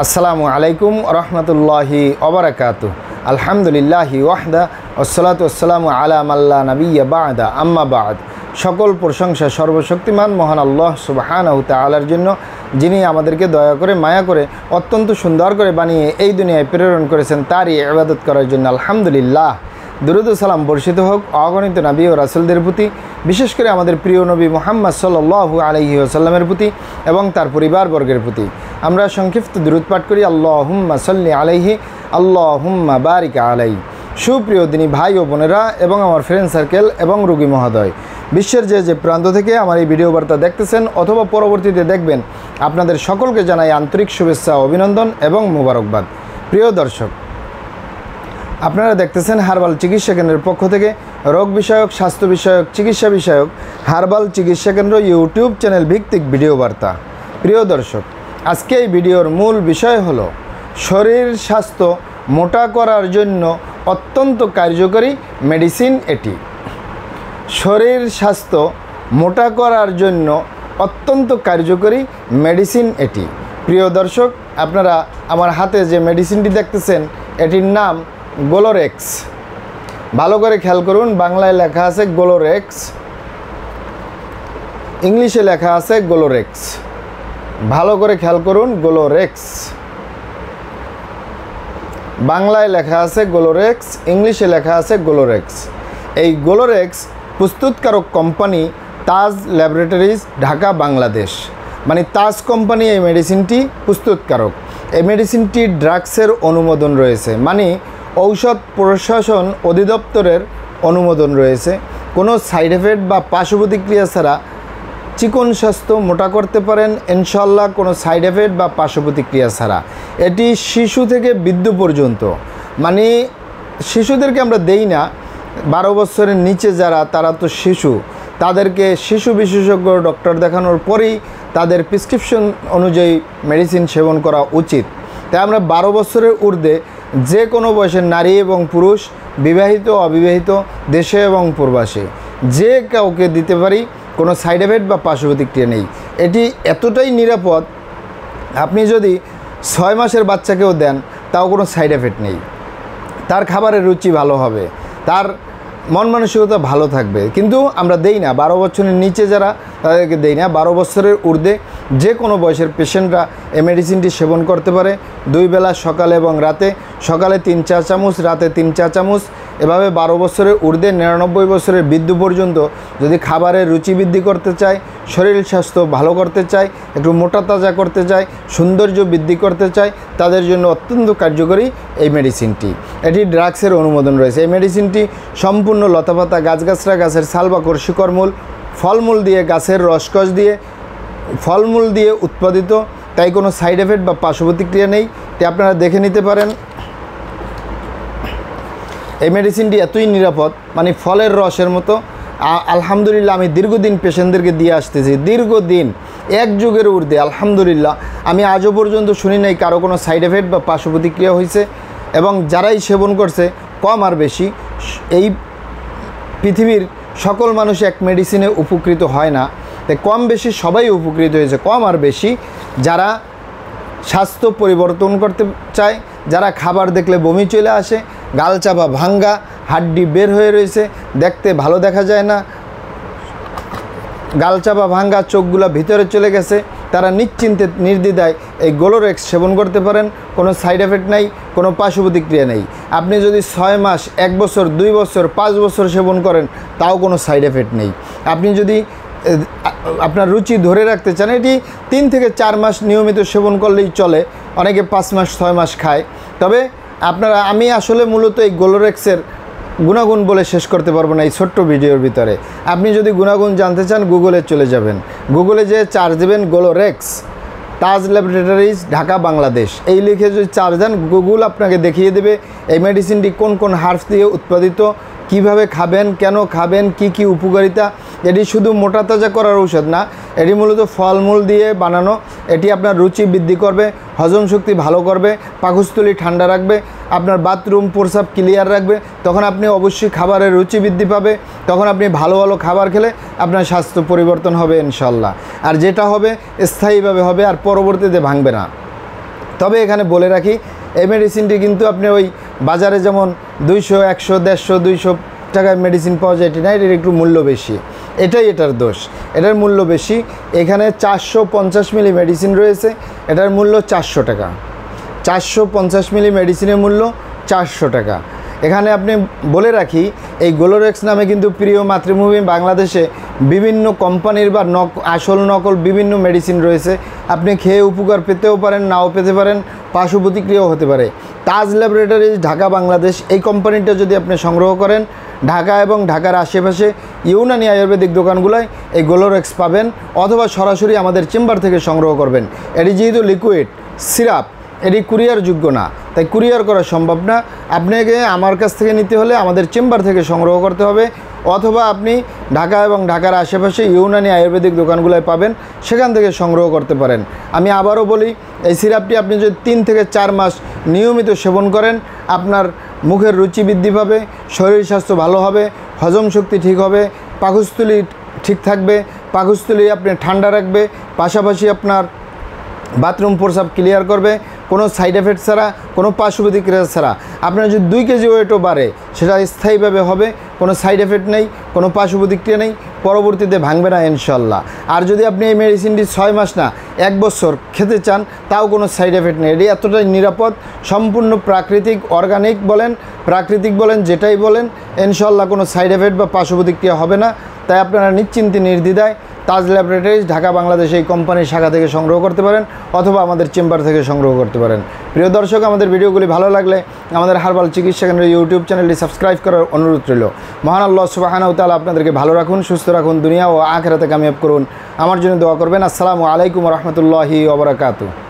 আসসালামু আলাইকুম রহমতুল্লাহি ওবারাকাতুহু। আলহামদুলিল্লাহি ওয়াহদা ওয়াসসালাতু ওয়াসসালামু আলা মাল্লা নাবিয়্যা বা'দা আম্মা বা'দ। সকল প্রশংসা সর্বশক্তিমান মহান আল্লাহ সুবহানাহু তাআলার জন্য, যিনি আমাদেরকে দয়া করে মায়া করে অত্যন্ত সুন্দর করে বানিয়ে এই দুনিয়ায় প্রেরণ করেছেন, তারই ইবাদত করার জন্য আলহামদুলিল্লাহ। দুরূদ ও সালাম বর্ষিত হোক অগণিত নবী ও রাসূলদের প্রতি, বিশেষ করে আমাদের প্রিয় নবী মুহাম্মদ সাল্লাল্লাহু আলাইহি ওয়াসাল্লামের প্রতি এবং তার পরিবারবর্গের প্রতি। আমরা সংক্ষিপ্ত দুরূদ পাঠ করি, আল্লাহুম্মা সাল্লি আলাইহি, আল্লাহুম্মা বারিক আলাইহি। সুপ্রিয় দিনী ভাই ও বোনেরা এবং আমার ফ্রেন্ড সার্কেল এবং রোগী মহোদয়, বিশ্বের যে প্রান্ত থেকে আমার এই ভিডিও বার্তা দেখতেছেন অথবা পরবর্তীতে দেখবেন, আপনাদের সকলকে জানাই আন্তরিক শুভেচ্ছা, অভিনন্দন এবং মোবারকবাদ। প্রিয় দর্শক, আপনারা দেখতেছেন হার্বাল চিকিৎসা কেন্দ্রের পক্ষ থেকে রোগ বিষয়ক, স্বাস্থ্য বিষয়ক, চিকিৎসা বিষয়ক হার্বাল চিকিৎসা কেন্দ্র ইউটিউব চ্যানেল ভিত্তিক ভিডিও বার্তা। প্রিয় দর্শক, আজকে এই ভিডিওর মূল বিষয় হলো শরীর স্বাস্থ্য মোটা করার জন্য অত্যন্ত কার্যকরী মেডিসিন এটি। শরীর স্বাস্থ্য মোটা করার জন্য অত্যন্ত কার্যকরী মেডিসিন এটি। প্রিয় দর্শক, আপনারা আমার হাতে যে মেডিসিনটি দেখতেছেন এটির নাম গ্লোরেক্স। ভালো করে খেয়াল করুন, বাংলায় লেখা আছে গ্লোরেক্স, ইংলিশে লেখা আছে গ্লোরেক্স। ভালো করে খেয়াল করুন, গ্লোরেক্স বাংলায় লেখা আছে গ্লোরেক্স, ইংলিশে লেখা আছে গ্লোরেক্স। এই গ্লোরেক্স প্রস্তুতকারক কোম্পানি তাজ ল্যাবরেটরিজ, ঢাকা, বাংলাদেশ। মানে তাজ কোম্পানি এই মেডিসিনটি প্রস্তুতকারক। এই মেডিসিনটি ড্রাগসের অনুমোদন রয়েছে, মানে ঔষধ প্রশাসন অধিদপ্তরের অনুমোদন রয়েছে। কোনো সাইড এফেক্ট বা পার্শ্ব প্রতিক্রিয়া ছাড়া চিকন স্বাস্থ্য মোটা করতে পারেন ইনশাল্লাহ, কোনো সাইড এফেক্ট বা পার্শ্ব প্রতিক্রিয়া ছাড়া। এটি শিশু থেকে বৃদ্ধ পর্যন্ত, মানে শিশুদেরকে আমরা দেই না, 12 বছরের নিচে যারা, তারা তো শিশু, তাদেরকে শিশু বিশেষজ্ঞ ডক্টর দেখানোর পরেই তাদের প্রেসক্রিপশন অনুযায়ী মেডিসিন সেবন করা উচিত। তাই আমরা 12 বছরের ঊর্ধ্বে যে কোনো বয়সের নারী এবং পুরুষ, বিবাহিত অবিবাহিত, দেশে এবং প্রবাসে, যে কাউকে দিতে পারি, কোনো সাইড এফেক্ট বা পার্শ্ব প্রতিক্রিয়া নেই। এটি এতটাই নিরাপদ, আপনি যদি 6 মাসের বাচ্চাকেও দেন তাও কোনো সাইড এফেক্ট নেই। তার খাবারের রুচি ভালো হবে, তার মন মানসিকতা ভালো থাকবে। কিন্তু আমরা দেই না, 12 বছরের নিচে যারা, তাদেরকে দেই না। 12 বছরের ঊর্ধ্বে যে কোনো বয়সের পেশেন্টরা এই মেডিসিনটি সেবন করতে পারে। 2 বেলা, সকালে এবং রাতে। সকালে 3 চা চামচ, রাতে 3 চা চামচ। এভাবে 12 বছরের ঊর্ধ্বে 99 বছরের বৃদ্ধ পর্যন্ত যদি খাবারের রুচি বৃদ্ধি করতে চায়, শরীর স্বাস্থ্য ভালো করতে চায়, একটু মোটা তাজা করতে চায়, সৌন্দর্য বৃদ্ধি করতে চায়, তাদের জন্য অত্যন্ত কার্যকরী এই মেডিসিনটি। এটি ড্রাগসের অনুমোদন রয়েছে। এই মেডিসিনটি সম্পূর্ণ লতাপাতা, গাছগাছরা, গাছের ছাল বাকড়, শিকড়মূল, ফলমূল দিয়ে, গাছের রসকস দিয়ে, ফলমূল দিয়ে উৎপাদিত। তাই কোনো সাইড এফেক্ট বা পার্শ্ব প্রতিক্রিয়া নেই। তাই আপনারা দেখে নিতে পারেন। এই মেডিসিনটি এতই নিরাপদ, মানে ফলের রসের মতো। আলহামদুলিল্লাহ, আমি দীর্ঘদিন পেশেন্টদেরকে দিয়ে আসতেছি, দীর্ঘদিন, 1 যুগের ঊর্ধ্বে। আলহামদুলিল্লাহ, আমি আজও পর্যন্ত শুনি নাই কারো কোনো সাইড এফেক্ট বা পার্শ্ব প্রতিক্রিয়া হয়েছে। এবং যারাই সেবন করছে, কম আর বেশি, এই পৃথিবীর সকল মানুষ এক মেডিসিনে উপকৃত হয় না। তাই কম বেশি সবাই উপকৃত হয়েছে, কম আর বেশি। যারা স্বাস্থ্য পরিবর্তন করতে চায়, যারা খাবার দেখলে বমি চলে আসে, গাল চাপা ভাঙ্গা, হাড্ডি বের হয়ে রয়েছে, দেখতে ভালো দেখা যায় না, গাল চাপা ভাঙ্গা, চোখগুলো ভিতরে চলে গেছে, তারা নিশ্চিন্তে নির্দ্বিধায় এই গ্লোরেক্স সেবন করতে পারেন। কোনো সাইড এফেক্ট নাই, কোনো পার্শ্ব প্রতিক্রিয়া নেই। আপনি যদি 6 মাস, 1 বছর, 2 বছর, 5 বছর সেবন করেন, তাও কোনো সাইড এফেক্ট নেই। আপনি যদি আপনার রুচি ধরে রাখতে চান, এটি 3 থেকে 4 মাস নিয়মিত সেবন করলেই চলে। অনেকে 5 মাস, 6 মাস খায়। তবে আমি আসলে মূলত এই গ্লোরেক্সের গুণাগুণ বলে শেষ করতে পারবো না এই ছোট্ট ভিডিওর ভিতরে। আপনি যদি গুণাগুণ জানতে চান, গুগলে চলে যাবেন, গুগলে যেয়ে চার্জ দেবেন গ্লোরেক্স তাজ ল্যাবরেটরিজ, ঢাকা, বাংলাদেশ, এই লিখে যদি চার্জ দেন, গুগল আপনাকে দেখিয়ে দেবে এই মেডিসিনটি কোন কোন হার্বস দিয়ে উৎপাদিত, কিভাবে খাবেন, কেন খাবেন, কি কি উপকারিতা। এটি শুধু মোটা তাজা করার ঔষধ না, এটি মূলত ফলমূল দিয়ে বানানো। এটি আপনার রুচি বৃদ্ধি করবে, হজম শক্তি ভালো করবে, পাকস্থলী ঠান্ডা রাখবে, আপনার বাথরুম প্রস্রাব ক্লিয়ার রাখবে। তখন আপনি অবশ্যই খাবারের রুচি বৃদ্ধি পাবে, তখন আপনি ভালো ভালো খাবার খেলে আপনার স্বাস্থ্য পরিবর্তন হবে ইনশাল্লাহ। আর যেটা হবে স্থায়ীভাবে হবে, আর পরবর্তীতে ভাঙবে না। তবে এখানে বলে রাখি, এই মেডিসিনটি কিন্তু আপনি ওই বাজারে যেমন 200, 100, 150, 200 টাকায় মেডিসিন পাওয়া যায়, এটি না, এটার একটু মূল্য বেশি। এটাই এটার দোষ, এটার মূল্য বেশি। এখানে 450 মিলি মেডিসিন রয়েছে, এটার মূল্য 400 টাকা। 450 মিলি মেডিসিনের মূল্য 400 টাকা। এখানে আপনি বলে রাখি, এই গ্লোরেক্স নামে কিন্তু প্রিয় মাতৃভূমি বাংলাদেশে বিভিন্ন কোম্পানির বা আসল নকল বিভিন্ন মেডিসিন রয়েছে। আপনি খেয়ে উপকার পেতেও পারেন, নাও পেতে পারেন, পার্শ্ব প্রতিক্রিয়াও হতে পারে। তাজ ল্যাবরেটরিজ ঢাকা বাংলাদেশ, এই কোম্পানিটা যদি আপনি সংগ্রহ করেন, ঢাকা এবং ঢাকার আশেপাশে ইউনানি আয়ুর্বেদিক দোকানগুলোয় এই গ্লোরেক্স পাবেন, অথবা সরাসরি আমাদের চেম্বার থেকে সংগ্রহ করবেন। এটি যেহেতু লিকুইড সিরাপ, এটি কুরিয়ার যোগ্য না, তাই কুরিয়ার করা সম্ভব না। আপনাকে আমার কাছ থেকে নিতে হলে আমাদের চেম্বার থেকে সংগ্রহ করতে হবে, অথবা আপনি ঢাকা এবং ঢাকার আশেপাশে ইউনানি আয়ুর্বেদিক দোকানগুলোয় পাবেন, সেখান থেকে সংগ্রহ করতে পারেন। আমি আবারও বলি, এই সিরাপটি আপনি যদি 3 থেকে 4 মাস নিয়মিত সেবন করেন, আপনার মুখের রুচি বৃদ্ধি পাবে, শরীর স্বাস্থ্য ভালো হবে, হজম শক্তি ঠিক হবে, পাকস্থলী ঠিক থাকবে, পাকস্থলী আপনি ঠান্ডা রাখবে, পাশাপাশি আপনার বাথরুম প্রস্রাব ক্লিয়ার করবে, কোনো সাইড এফেক্ট ছাড়া, কোনো পার্শ্ব প্রতিক্রিয়া ছাড়া। আপনার যদি 2 কেজি ওয়েটও বাড়ে, সেটা স্থায়ীভাবে হবে, কোনো সাইড এফেক্ট নেই, কোনো পার্শ্ব প্রতিক্রিয়া নেই, পরবর্তীতে ভাঙবে না ইনশাল্লাহ। আর যদি আপনি এই মেডিসিনটি 6 মাস না 1 বছর খেতে চান, তাও কোনো সাইড এফেক্ট নেই। এটি এতটাই নিরাপদ, সম্পূর্ণ প্রাকৃতিক, অর্গানিক বলেন, প্রাকৃতিক বলেন, যেটাই বলেন, ইনশাল্লাহ কোনো সাইড এফেক্ট বা পার্শ্ব প্রতিক্রিয়া হবে না। তাই আপনারা নিশ্চিন্তে নির্দ্বিধায় তাজ ল্যাবরেটরিজ ঢাকা বাংলাদেশ এই কোম্পানির শাখা থেকে সংগ্রহ করতে পারেন, অথবা আমাদের চেম্বার থেকে সংগ্রহ করতে পারেন। প্রিয় দর্শক, আমাদের ভিডিওগুলি ভালো লাগলে আমাদের হার্বাল চিকিৎসা কেন্দ্রের ইউটিউব চ্যানেলটি সাবস্ক্রাইব করার অনুরোধ রইল। মহান আল্লাহ সুবহানাহু ওয়া তাআলা আপনাদেরকে ভালো রাখুন, সুস্থ রাখুন, দুনিয়া ও আখিরাতে কামিয়াব করুন। আমার জন্য দোয়া করবেন। আসসালামু আলাইকুম ওয়া রাহমাতুল্লাহি ওয়া বারাকাতুহু।